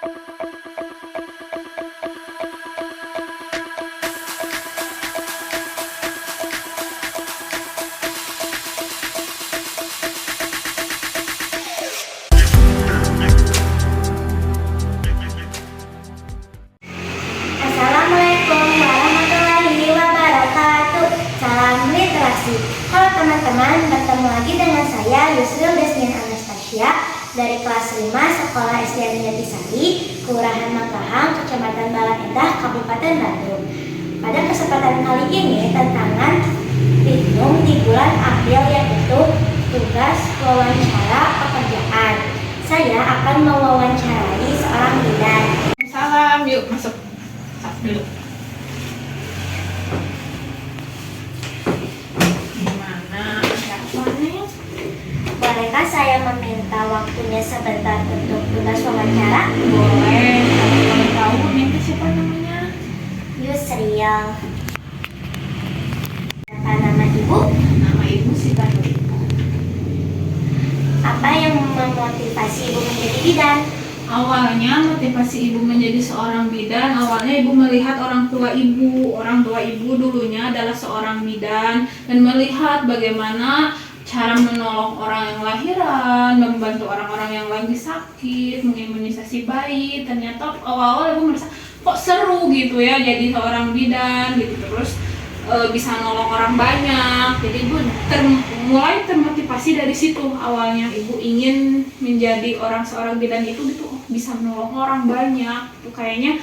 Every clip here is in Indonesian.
Assalamualaikum warahmatullahi wabarakatuh. Salam literasi. Halo teman-teman, bertemu lagi dengan saya Yusril Desmin Anastasia dari kelas 5 Sekolah SD Jatisari, Kelurahan Mangkahang, Kecamatan Bala Endah, Kabupaten Bandung. Pada kesempatan kali ini tantangan Fitnum di bulan April, yaitu tugas wawancara pekerjaan. Saya akan mewawancarai seorang bidan. Salam, yuk masuk. Dulu. Gimana? Siapa nih? Bolehkah saya meminta waktunya sebentar untuk tugas wawancara? Boleh. Kalau boleh tahu minta siapa namanya? Yusril. Apa nama ibu? Nama ibu Sita Nurita. Apa yang memotivasi ibu menjadi bidan? Awalnya motivasi ibu menjadi seorang bidan, awalnya ibu melihat orang tua ibu. Orang tua ibu dulunya adalah seorang bidan dan melihat bagaimana cara menolong orang yang lahiran, membantu orang-orang yang lagi sakit, mengimunisasi bayi. Ternyata awal-awal ibu merasa kok seru gitu ya jadi seorang bidan gitu, terus bisa nolong orang banyak. Jadi ibu mulai termotivasi dari situ. Awalnya ibu ingin menjadi seorang bidan itu gitu, bisa menolong orang banyak. Itu kayaknya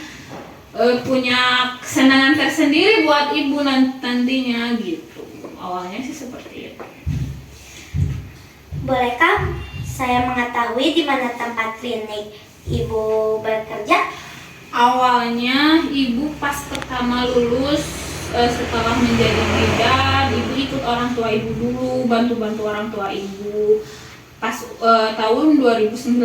punya kesenangan tersendiri buat ibu nantinya gitu. Awalnya sih seperti itu. Bolehkah saya mengetahui di mana tempat klinik ibu bekerja? Awalnya ibu pas pertama lulus, setelah menjadi bidan, ibu ikut orang tua ibu dulu, bantu-bantu orang tua ibu. Pas tahun 2019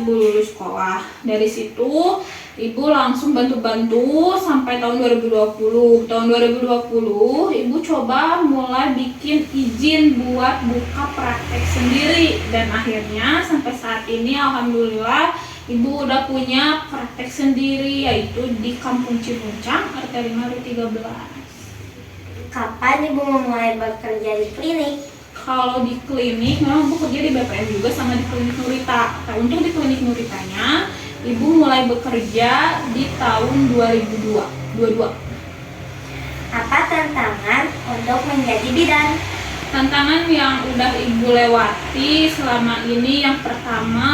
ibu lulus sekolah. Dari situ ibu langsung bantu-bantu sampai tahun 2020. Tahun 2020 ibu coba mulai bikin izin buat buka praktek sendiri, dan akhirnya sampai saat ini alhamdulillah ibu udah punya praktek sendiri, yaitu di Kampung Cibuncang, RT 5 RW 13. Kapan ibu memulai bekerja di klinik? Kalau di klinik, memang ibu kerja di BPM juga sama di klinik Nurita. Nah, untuk di klinik Nuritanya, ibu mulai bekerja di tahun 2022. Apa tantangan untuk menjadi bidan? Tantangan yang udah ibu lewati selama ini, yang pertama,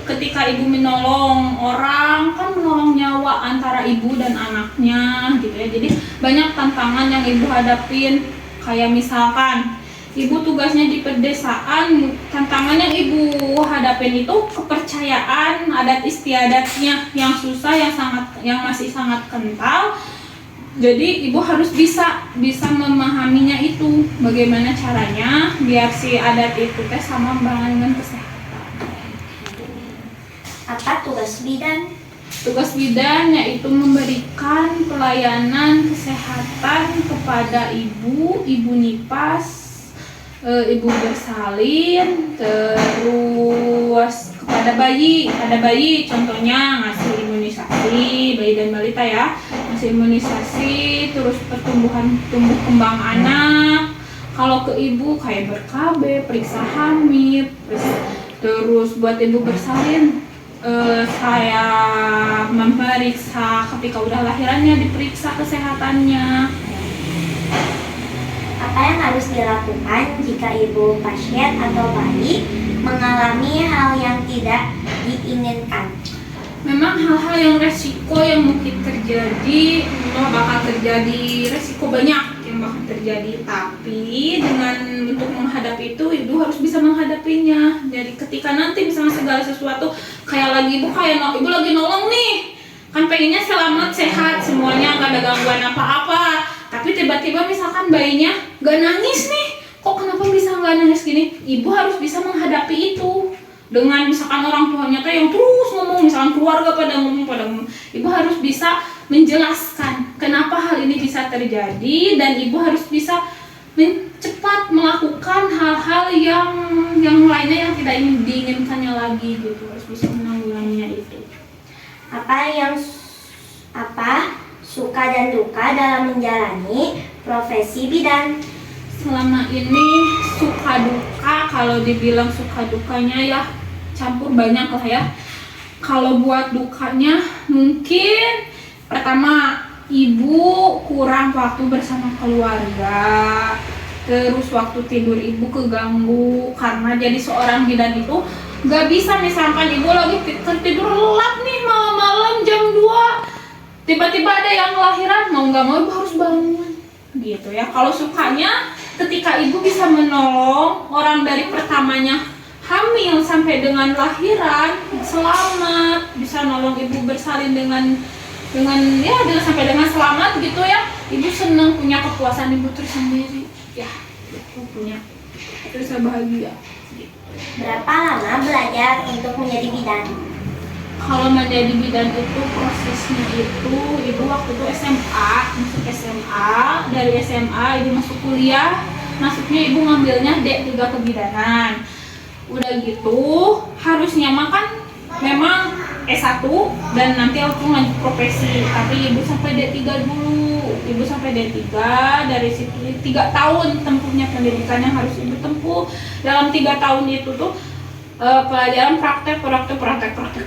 ketika ibu menolong orang, kan menolong nyawa antara ibu dan anaknya gitu ya. Jadi banyak tantangan yang ibu hadapin. Kayak misalkan ibu tugasnya di pedesaan, tantangan yang ibu hadapin itu kepercayaan adat istiadatnya yang susah, yang masih sangat kental. Jadi ibu harus bisa memahaminya itu, bagaimana caranya biar si adat itu sama dengan kesehatan. Apa tugas bidan? Tugas bidan yaitu memberikan pelayanan kesehatan kepada ibu nipas, ibu bersalin, terus kepada bayi. Pada bayi contohnya ngasih imunisasi, bayi dan balita ya, ngasih imunisasi, terus tumbuh kembang anak. Kalau ke ibu kayak ber-KB, periksa hamil, terus buat ibu bersalin, saya memeriksa ketika udah lahirannya, diperiksa kesehatannya. Apa yang harus dilakukan jika ibu pasien atau bayi mengalami hal yang tidak diinginkan? Memang hal-hal yang resiko yang mungkin terjadi, bakal terjadi resiko banyak yang bakal terjadi, tapi dengan untuk menghadapi itu ibu harus bisa menghadapinya. Jadi ketika nanti misalnya segala sesuatu kayak ibu lagi nolong nih, kan pengennya selamat sehat semuanya, nggak ada gangguan apa-apa, tapi tiba-tiba misalkan bayinya nggak nangis nih, kok kenapa bisa nggak nangis gini, ibu harus bisa menghadapi itu. Dengan misalkan orang tuanya yang terus ngomong, misalkan keluarga pada ngomong, ibu harus bisa menjelaskan kenapa hal ini bisa terjadi, dan ibu harus bisa cepat melakukan hal-hal yang lainnya yang tidak diinginkannya lagi gitu, harus bisa menanggulanginya itu. Apa suka dan duka dalam menjalani profesi bidan? Selama ini suka duka, kalau dibilang suka dukanya ya campur banyak lah ya. Kalau buat dukanya mungkin pertama, ibu kurang waktu bersama keluarga. Terus waktu tidur ibu keganggu karena jadi seorang bidan itu gak bisa, misalkan ibu lagi tidur lelap nih malam-malam jam 2, tiba-tiba ada yang lahiran, mau gak mau ibu harus bangun gitu ya. Kalau sukanya ketika ibu bisa menolong orang dari pertamanya hamil sampai dengan lahiran selamat, bisa nolong ibu bersalin dengan sampai dengan selamat gitu ya. Ibu senang, punya kepuasan ibu tersendiri ya, ibu punya rasa bahagia gitu. Berapa lama belajar untuk menjadi bidan? Kalau menjadi bidan itu prosesnya itu ibu waktu itu masuk SMA, dari SMA ibu masuk kuliah, masuknya ibu ngambilnya D3 kebidanan. Udah gitu harusnya makan memang S1 dan nanti langsung lanjut profesi, tapi ibu sampai D3 dulu. Ibu sampai D3, dari situ 3 tahun tempuhnya pendidikan yang harus ibu tempuh. Dalam 3 tahun itu tuh pelajaran praktek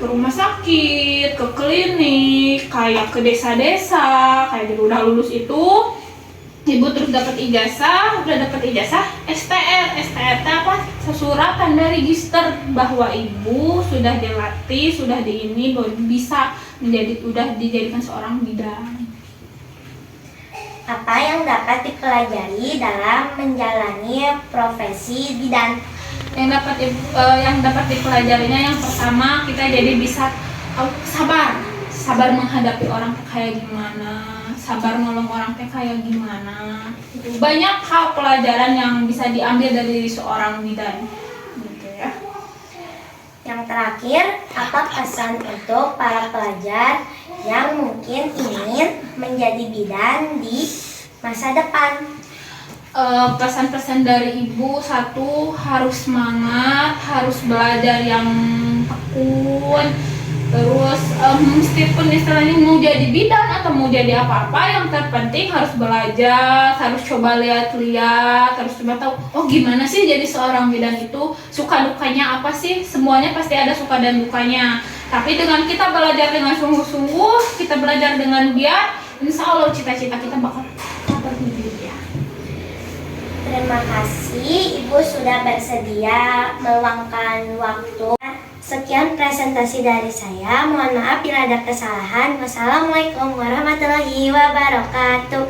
ke rumah sakit, ke klinik, kayak ke desa-desa, kayak gitu. Udah lulus itu ibu terus dapat ijazah, STR itu apa? Surat tanda register bahwa ibu sudah dilatih, sudah bahwa bisa dijadikan seorang bidan. Apa yang dapat dipelajari dalam menjalani profesi bidan? Yang dapat dipelajarinya yang pertama, kita jadi bisa sabar menghadapi orang kayak gimana, sabar nolong orang kayak gimana. Banyak hal pelajaran yang bisa diambil dari seorang bidan gitu ya. Yang terakhir, apa pesan untuk para pelajar yang mungkin ingin menjadi bidan di masa depan? Pesan-pesan dari ibu, satu, harus semangat, harus belajar yang tekun. Terus meskipun istilahnya mau jadi bidan atau mau jadi apa-apa, yang terpenting harus belajar, harus coba lihat-lihat, harus coba tahu, oh gimana sih jadi seorang bidan itu, suka dukanya apa sih. Semuanya pasti ada suka dan dukanya, tapi dengan kita belajar dengan sungguh-sungguh, kita belajar dengan giat, insya Allah cita-cita kita bakal terwujud ya. Terima kasih Ibu sudah bersedia meluangkan waktu. Sekian presentasi dari saya. Mohon maaf bila ada kesalahan. Wassalamualaikum warahmatullahi wabarakatuh.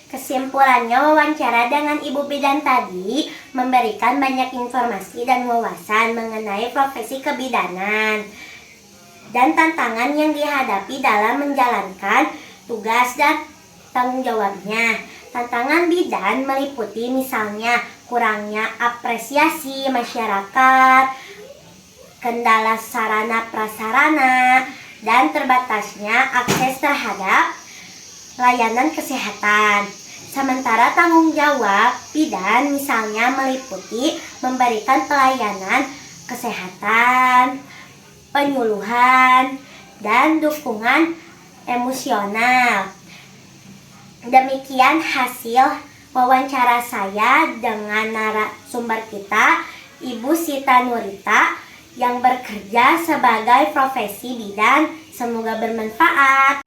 Kesimpulannya, wawancara dengan Ibu Bidan tadi memberikan banyak informasi dan wawasan mengenai profesi kebidanan dan tantangan yang dihadapi dalam menjalankan tugas dan tanggung jawabnya. Tantangan bidan meliputi misalnya kurangnya apresiasi masyarakat, kendala sarana prasarana, dan terbatasnya akses terhadap layanan kesehatan. Sementara tanggung jawab bidan misalnya meliputi memberikan pelayanan kesehatan, penyuluhan, dan dukungan emosional. Demikian hasil wawancara saya dengan narasumber kita, Ibu Sita Nurita, yang bekerja sebagai profesi bidan. Semoga bermanfaat.